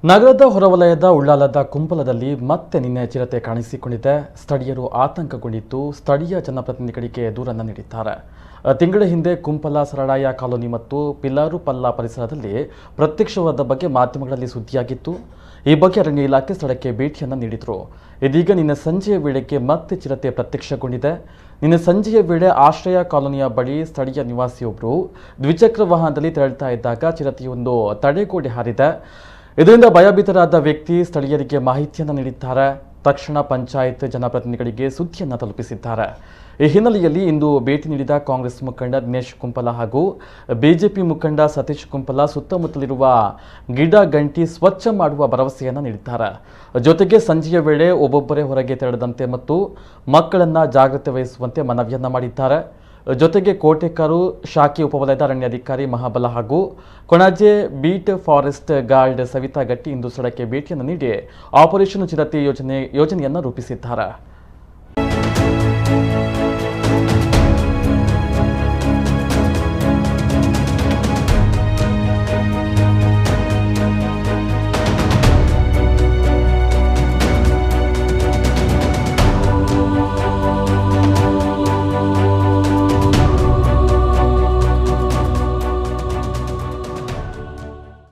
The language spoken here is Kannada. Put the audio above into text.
ನಗರದ ಹೊರವಲಯದ ಉಳ್ಳಾಲದ ಕುಂಪಲದಲ್ಲಿ ಮತ್ತೆ ನಿನ್ನೆ ಚಿರತೆ ಕಾಣಿಸಿಕೊಂಡಿದೆ. ಸ್ಥಳೀಯರು ಆತಂಕಗೊಂಡಿದ್ದು ಸ್ಥಳೀಯ ಜನಪ್ರತಿನಿಧಿಗಳಿಗೆ ದೂರನ್ನು ನೀಡಿದ್ದಾರೆ. ತಿಂಗಳ ಹಿಂದೆ ಕುಂಪಲ ಸರಳಾಯ ಕಾಲೋನಿ ಮತ್ತು ಪಿಲಾರುಪಲ್ಲ ಪರಿಸರದಲ್ಲಿ ಪ್ರತ್ಯಕ್ಷವಾದ ಬಗ್ಗೆ ಮಾಧ್ಯಮಗಳಲ್ಲಿ ಸುದ್ದಿಯಾಗಿತ್ತು. ಈ ಬಗ್ಗೆ ಅರಣ್ಯ ಇಲಾಖೆ ಸ್ಥಳಕ್ಕೆ ಭೇಟಿಯನ್ನು ನೀಡಿದರು. ಇದೀಗ ನಿನ್ನೆ ಸಂಜೆಯ ವೇಳೆಗೆ ಮತ್ತೆ ಚಿರತೆ ಪ್ರತ್ಯಕ್ಷಗೊಂಡಿದೆ. ನಿನ್ನೆ ಸಂಜೆಯ ವೇಳೆ ಆಶ್ರಯ ಕಾಲೋನಿಯ ಬಳಿ ಸ್ಥಳೀಯ ನಿವಾಸಿಯೊಬ್ಬರು ದ್ವಿಚಕ್ರ ವಾಹನದಲ್ಲಿ ತೆರಳುತ್ತಾ ಇದ್ದಾಗ ಚಿರತೆಯೊಂದು ತಡೆಗೋಡೆ ಹಾರಿದೆ. ಇದರಿಂದ ಭಯಭೀತರಾದ ವ್ಯಕ್ತಿ ಸ್ಥಳೀಯರಿಗೆ ಮಾಹಿತಿಯನ್ನು ನೀಡಿದ್ದಾರೆ. ತಕ್ಷಣ ಪಂಚಾಯತ್ ಜನಪ್ರತಿನಿಧಿಗಳಿಗೆ ಸುದ್ದಿಯನ್ನು ತಲುಪಿಸಿದ್ದಾರೆ. ಈ ಹಿನ್ನೆಲೆಯಲ್ಲಿ ಇಂದು ಭೇಟಿ ನೀಡಿದ ಕಾಂಗ್ರೆಸ್ ಮುಖಂಡ ದಿನೇಶ್ ಕುಂಪಲ ಹಾಗೂ ಬಿಜೆಪಿ ಮುಖಂಡ ಸತೀಶ್ ಕುಂಪಲ ಸುತ್ತಮುತ್ತಲಿರುವ ಗಿಡ ಗಂಟಿ ಸ್ವಚ್ಛ ಮಾಡುವ ಭರವಸೆಯನ್ನು ನೀಡಿದ್ದಾರೆ. ಜೊತೆಗೆ ಸಂಜೆಯ ವೇಳೆ ಒಬ್ಬೊಬ್ಬರೇ ಹೊರಗೆ ತೆರಳದಂತೆ ಮತ್ತು ಮಕ್ಕಳನ್ನು ಜಾಗ್ರತೆ ವಹಿಸುವಂತೆ ಮನವಿಯನ್ನ ಮಾಡಿದ್ದಾರೆ. ಜೊತೆಗೆ ಕೋಟೆಕಾರು ಶಾಖೆ ಉಪವಲಯದ ಅರಣ್ಯಾಧಿಕಾರಿ ಮಹಾಬಲ ಹಾಗೂ Konaje beat forest guard Savita Gatti ಇಂದು ಸ್ಥಳಕ್ಕೆ ಭೇಟಿಯನ್ನು ನೀಡಿ ಆಪರೇಷನ್ ಚಿರತೆ ಯೋಜನೆಯನ್ನು ರೂಪಿಸಿದ್ದಾರೆ.